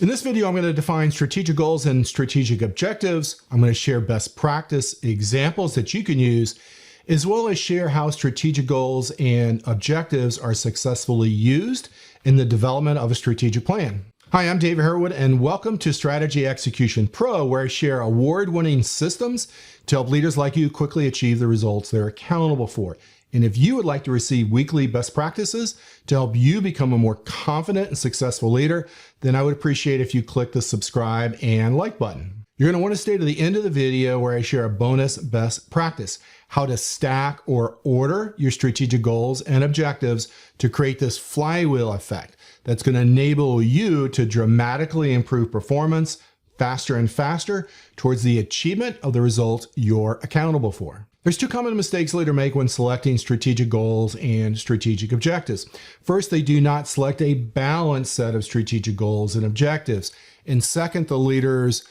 In this video, I'm going to define strategic goals and strategic objectives. I'm going to share best practice examples that you can use, as well as share how strategic goals and objectives are successfully used in the development of a strategic plan. Hi, I'm David Herwood, and welcome to Strategy Execution Pro, where I share award-winning systems to help leaders like you quickly achieve the results they're accountable for. And if you would like to receive weekly best practices to help you become a more confident and successful leader, then I would appreciate if you click the subscribe and like button. You're going to want to stay to the end of the video where I share a bonus best practice, how to stack or order your strategic goals and objectives to create this flywheel effect that's going to enable you to dramatically improve performance faster and faster towards the achievement of the results you're accountable for. There's two common mistakes leaders make when selecting strategic goals and strategic objectives. First, they do not select a balanced set of strategic goals and objectives. And second, the leaders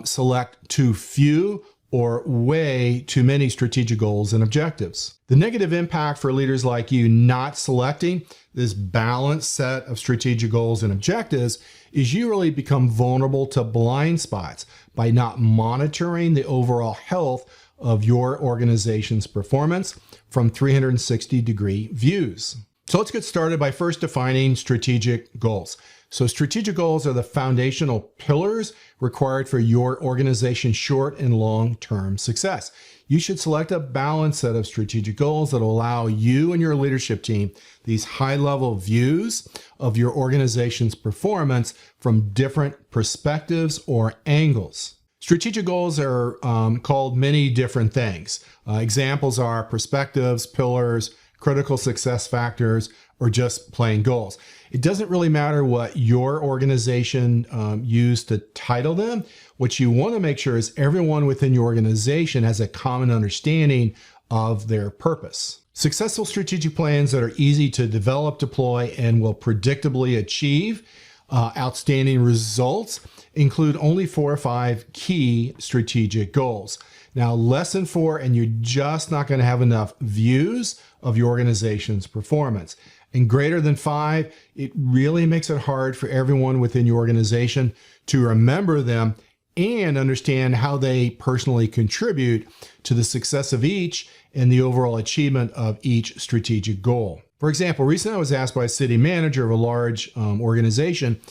select too few or way too many strategic goals and objectives. The negative impact for leaders like you not selecting this balanced set of strategic goals and objectives is you really become vulnerable to blind spots by not monitoring the overall health of your organization's performance from 360-degree views. So let's get started by first defining strategic goals. So strategic goals are the foundational pillars required for your organization's short and long-term success. You should select a balanced set of strategic goals that will allow you and your leadership team these high-level views of your organization's performance from different perspectives or angles. Strategic goals are called many different things. Examples are perspectives, pillars, critical success factors, or just plain goals. It doesn't really matter what your organization used to title them. What you want to make sure is everyone within your organization has a common understanding of their purpose. Successful strategic plans that are easy to develop, deploy, and will predictably achieve outstanding results include only 4 or 5 key strategic goals. Now, less than 4, and you're just not going to have enough views of your organization's performance. And greater than 5, it really makes it hard for everyone within your organization to remember them and understand how they personally contribute to the success of each and the overall achievement of each strategic goal. For example, recently I was asked by a city manager of a large organization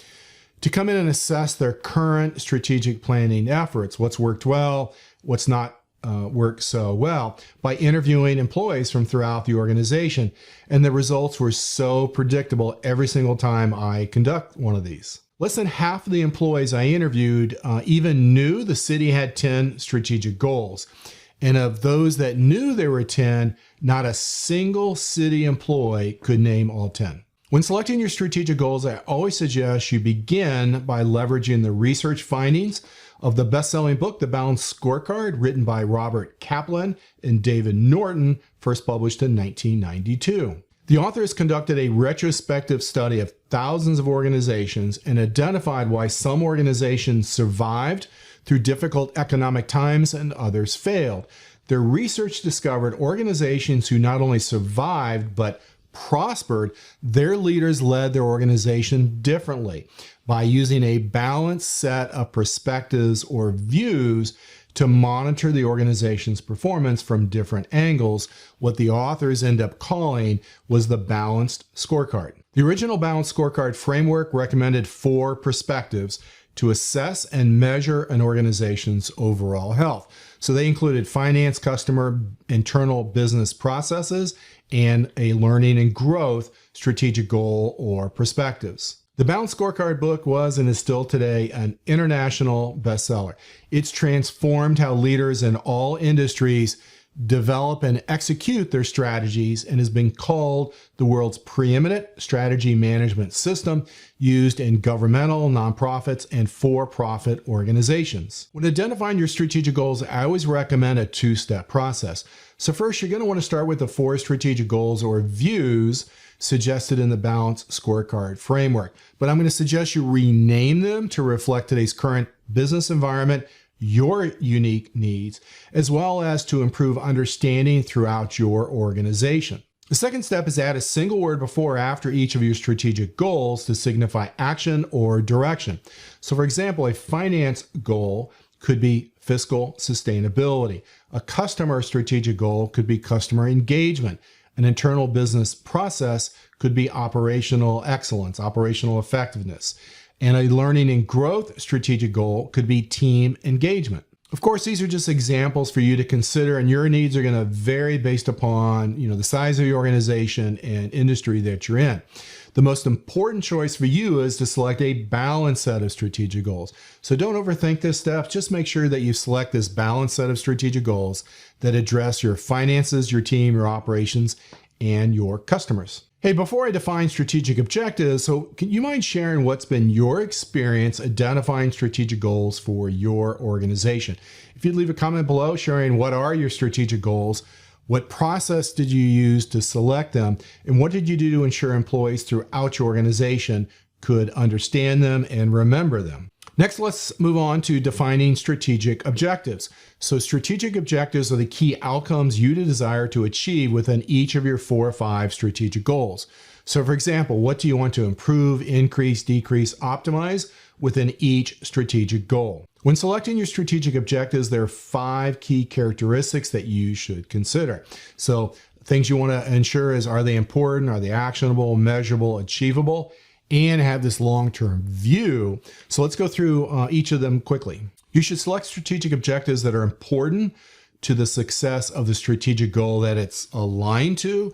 to come in and assess their current strategic planning efforts, what's worked well, what's not worked so well, by interviewing employees from throughout the organization. And the results were so predictable every single time I conduct one of these. Less than half of the employees I interviewed even knew the city had 10 strategic goals. And of those that knew there were 10, not a single city employee could name all 10. When selecting your strategic goals, I always suggest you begin by leveraging the research findings of the best-selling book, The Balanced Scorecard, written by Robert Kaplan and David Norton, first published in 1992. The authors conducted a retrospective study of thousands of organizations and identified why some organizations survived through difficult economic times and others failed. Their research discovered organizations who not only survived, but prospered, their leaders led their organization differently by using a balanced set of perspectives or views to monitor the organization's performance from different angles. What the authors end up calling was the Balanced Scorecard. The original Balanced Scorecard framework recommended 4 perspectives to assess and measure an organization's overall health. So they included finance, customer, internal business processes, and a learning and growth strategic goal or perspectives. The Bound Scorecard book was and is still today an international bestseller. It's transformed how leaders in all industries develop and execute their strategies and has been called the world's preeminent strategy management system used in governmental, nonprofits, and for-profit organizations. When identifying your strategic goals, I always recommend a 2-step process. So first, you're going to want to start with the 4 strategic goals or views suggested in the Balanced Scorecard framework. But I'm going to suggest you rename them to reflect today's current business environment, your unique needs, as well as to improve understanding throughout your organization. The second step is add a single word before or after each of your strategic goals to signify action or direction. So for example, a finance goal could be fiscal sustainability. A customer strategic goal could be customer engagement. An internal business process could be operational excellence, operational effectiveness. And a learning and growth strategic goal could be team engagement. Of course, these are just examples for you to consider, and your needs are going to vary based upon, the size of your organization and industry that you're in. The most important choice for you is to select a balanced set of strategic goals. So don't overthink this step. Just make sure that you select this balanced set of strategic goals that address your finances, your team, your operations, and your customers. Hey, before I define strategic objectives, can you mind sharing what's been your experience identifying strategic goals for your organization? If you'd leave a comment below sharing what are your strategic goals, what process did you use to select them, and what did you do to ensure employees throughout your organization could understand them and remember them? Next, let's move on to defining strategic objectives. So strategic objectives are the key outcomes you desire to achieve within each of your 4 or 5 strategic goals. So for example, what do you want to improve, increase, decrease, optimize within each strategic goal? When selecting your strategic objectives, there are 5 key characteristics that you should consider. So things you want to ensure is, are they important? Are they actionable, measurable, achievable? And have this long-term view. So let's go through each of them quickly. You should select strategic objectives that are important to the success of the strategic goal that it's aligned to,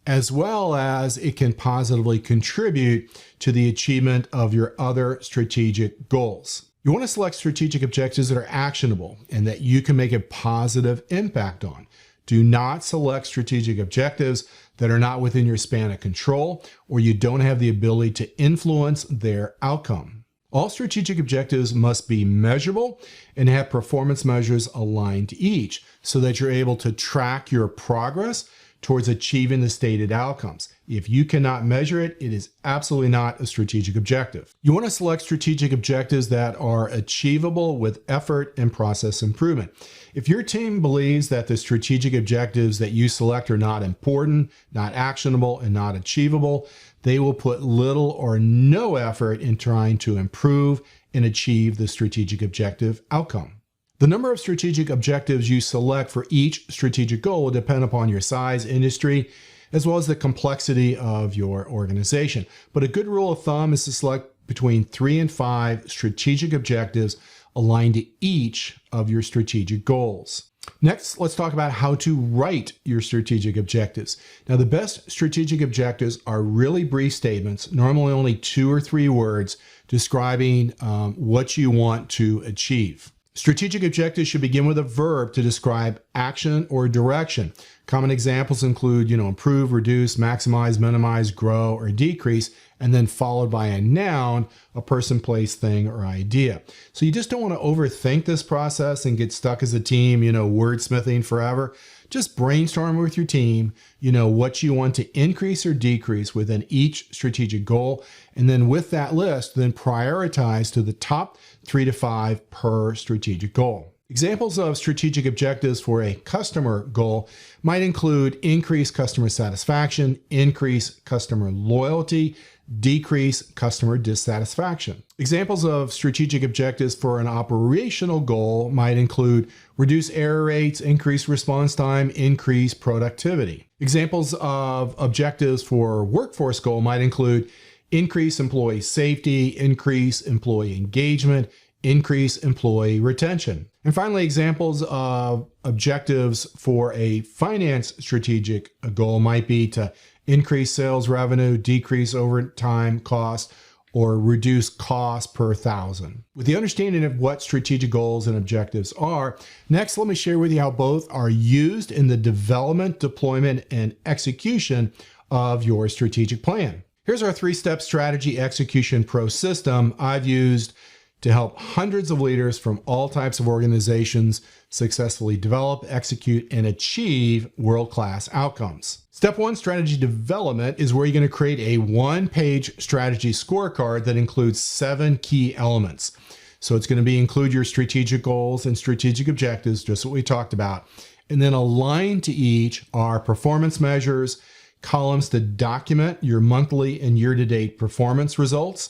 as well as it can positively contribute to the achievement of your other strategic goals. You want to select strategic objectives that are actionable and that you can make a positive impact on. Do not select strategic objectives that are not within your span of control or you don't have the ability to influence their outcome. All strategic objectives must be measurable and have performance measures aligned to each so that you're able to track your progress towards achieving the stated outcomes. If you cannot measure it, it is absolutely not a strategic objective. You want to select strategic objectives that are achievable with effort and process improvement. If your team believes that the strategic objectives that you select are not important, not actionable, and not achievable, they will put little or no effort in trying to improve and achieve the strategic objective outcome. The number of strategic objectives you select for each strategic goal will depend upon your size, industry, as well as the complexity of your organization. But a good rule of thumb is to select between 3 and 5 strategic objectives aligned to each of your strategic goals. Next, let's talk about how to write your strategic objectives. Now, the best strategic objectives are really brief statements, normally only 2 or 3 words, describing what you want to achieve. Strategic objectives should begin with a verb to describe action or direction. Common examples include, improve, reduce, maximize, minimize, grow, or decrease, and then followed by a noun, a person, place, thing, or idea. So you just don't want to overthink this process and get stuck as a team, wordsmithing forever. Just brainstorm with your team, what you want to increase or decrease within each strategic goal. And then with that list, then prioritize to the top 3 to 5 per strategic goal. Examples of strategic objectives for a customer goal might include increase customer satisfaction, increase customer loyalty, decrease customer dissatisfaction. Examples of strategic objectives for an operational goal might include reduce error rates, increase response time, increase productivity. Examples of objectives for workforce goal might include increase employee safety, increase employee engagement, increase employee retention. And finally, examples of objectives for a finance strategic goal might be to increase sales revenue, decrease overtime cost, or reduce cost per thousand. With the understanding of what strategic goals and objectives are, next let me share with you how both are used in the development, deployment, and execution of your strategic plan. Here's our 3-step strategy execution pro system I've used to help hundreds of leaders from all types of organizations successfully develop, execute, and achieve world-class outcomes. Step 1, strategy development, is where you're going to create a 1-page strategy scorecard that includes 7 key elements. So it's going to include your strategic goals and strategic objectives, just what we talked about. And then aligned to each are performance measures, columns to document your monthly and year-to-date performance results,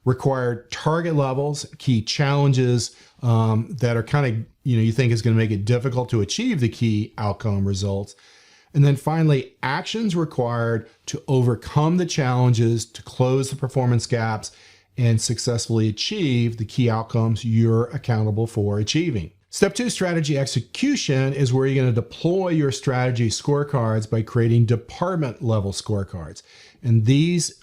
required target levels, key challenges that are kind of, you think is going to make it difficult to achieve the key outcome results. And then finally, actions required to overcome the challenges, to close the performance gaps, and successfully achieve the key outcomes you're accountable for achieving. Step 2, strategy execution, is where you're going to deploy your strategy scorecards by creating department level scorecards. And these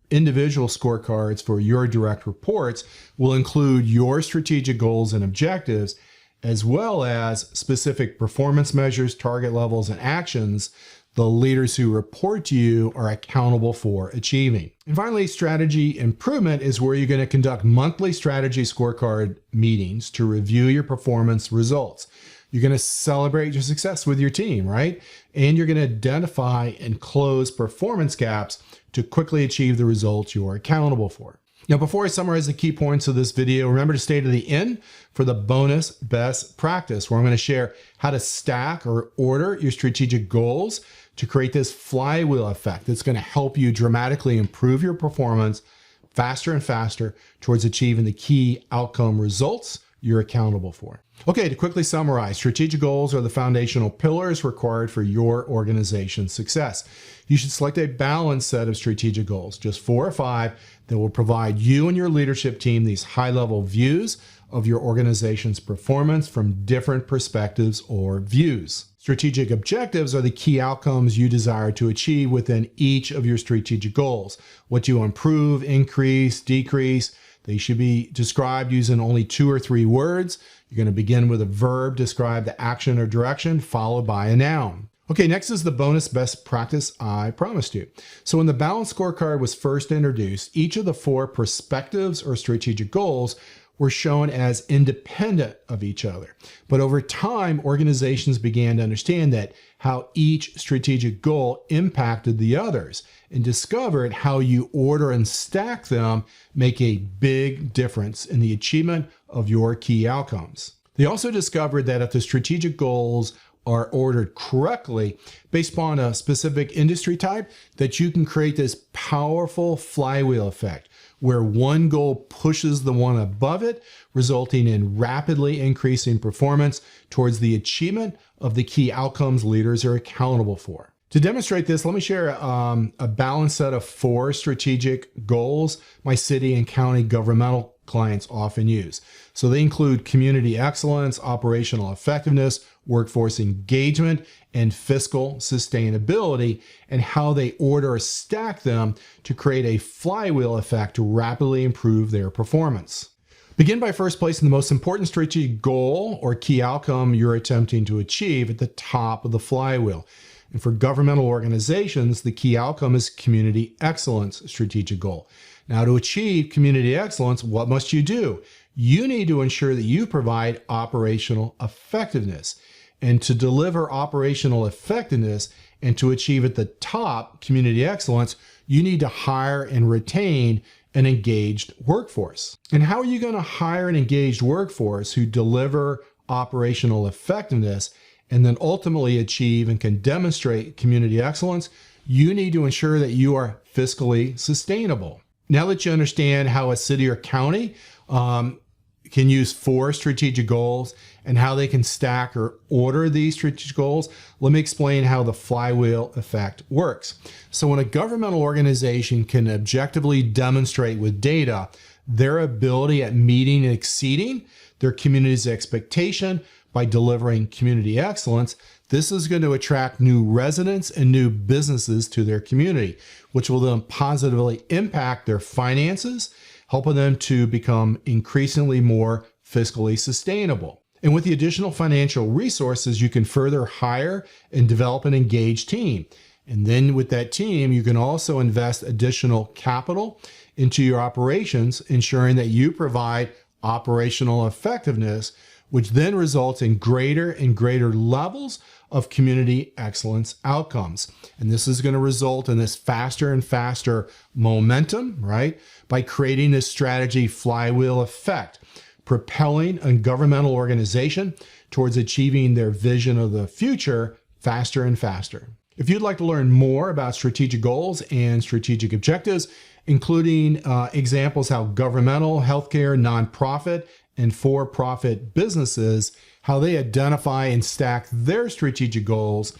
individual scorecards for your direct reports will include your strategic goals and objectives, as well as specific performance measures, target levels, and actions the leaders who report to you are accountable for achieving. And finally, strategy improvement is where you're going to conduct monthly strategy scorecard meetings to review your performance results. You're going to celebrate your success with your team, right? And you're going to identify and close performance gaps to quickly achieve the results you're accountable for. Now, before I summarize the key points of this video, remember to stay to the end for the bonus best practice, where I'm going to share how to stack or order your strategic goals to create this flywheel effect that's going to help you dramatically improve your performance faster and faster towards achieving the key outcome results you're accountable for. Okay, to quickly summarize, strategic goals are the foundational pillars required for your organization's success. You should select a balanced set of strategic goals, just 4 or 5, that will provide you and your leadership team these high-level views of your organization's performance from different perspectives or views. Strategic objectives are the key outcomes you desire to achieve within each of your strategic goals. What you improve, increase, decrease. They should be described using only 2 or 3 words. You're going to begin with a verb, describe the action or direction, followed by a noun. Okay, next is the bonus best practice I promised you. So when the Balanced Scorecard was first introduced, each of the 4 perspectives or strategic goals were shown as independent of each other. But over time, organizations began to understand that how each strategic goal impacted the others, and discovered how you order and stack them make a big difference in the achievement of your key outcomes. They also discovered that if the strategic goals are ordered correctly based upon a specific industry type, that you can create this powerful flywheel effect where one goal pushes the one above it, resulting in rapidly increasing performance towards the achievement of the key outcomes leaders are accountable for. To demonstrate this, let me share a balanced set of 4 strategic goals my city and county governmental clients often use. So they include community excellence, operational effectiveness, workforce engagement, and fiscal sustainability, and how they order or stack them to create a flywheel effect to rapidly improve their performance. Begin by first placing the most important strategic goal or key outcome you're attempting to achieve at the top of the flywheel. And for governmental organizations, the key outcome is community excellence strategic goal. Now, to achieve community excellence, what must you do? You need to ensure that you provide operational effectiveness. And to deliver operational effectiveness and to achieve at the top community excellence, you need to hire and retain an engaged workforce. And how are you going to hire an engaged workforce who deliver operational effectiveness and then ultimately achieve and can demonstrate community excellence? You need to ensure that you are fiscally sustainable. Now that you understand how a city or county can use 4 strategic goals and how they can stack or order these strategic goals, let me explain how the flywheel effect works. So when a governmental organization can objectively demonstrate with data their ability at meeting and exceeding their community's expectation by delivering community excellence, this is going to attract new residents and new businesses to their community, which will then positively impact their finances, helping them to become increasingly more fiscally sustainable. And with the additional financial resources, you can further hire and develop an engaged team. And then with that team, you can also invest additional capital into your operations, ensuring that you provide operational effectiveness, which then results in greater and greater levels of community excellence outcomes. And this is going to result in this faster and faster momentum, right? By creating this strategy flywheel effect, propelling a governmental organization towards achieving their vision of the future faster and faster. If you'd like to learn more about strategic goals and strategic objectives, including examples how governmental, healthcare, nonprofit, and for-profit businesses, how they identify and stack their strategic goals.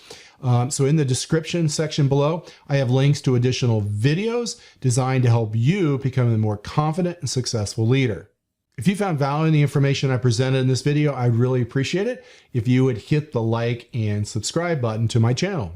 So in the description section below, I have links to additional videos designed to help you become a more confident and successful leader. If you found value in the information I presented in this video, I'd really appreciate it if you would hit the like and subscribe button to my channel.